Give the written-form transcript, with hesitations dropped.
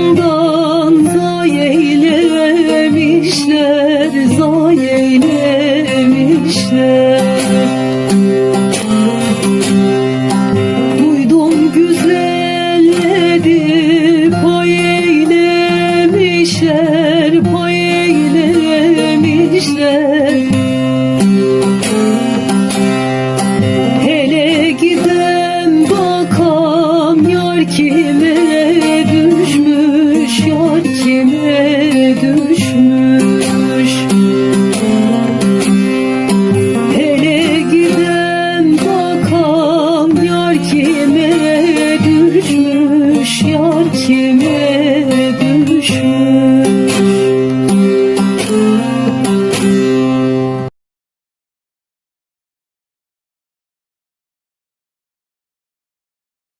candan zayi eylemişler, zayi eylemişler. Duydum güzelleri pay eylemişler, pay eylemişler. Hele giden bakam yar kime düşmüş, yar kime düşmüş. Hele giden bakam yar kime düşmüş, yar kime düşmüş.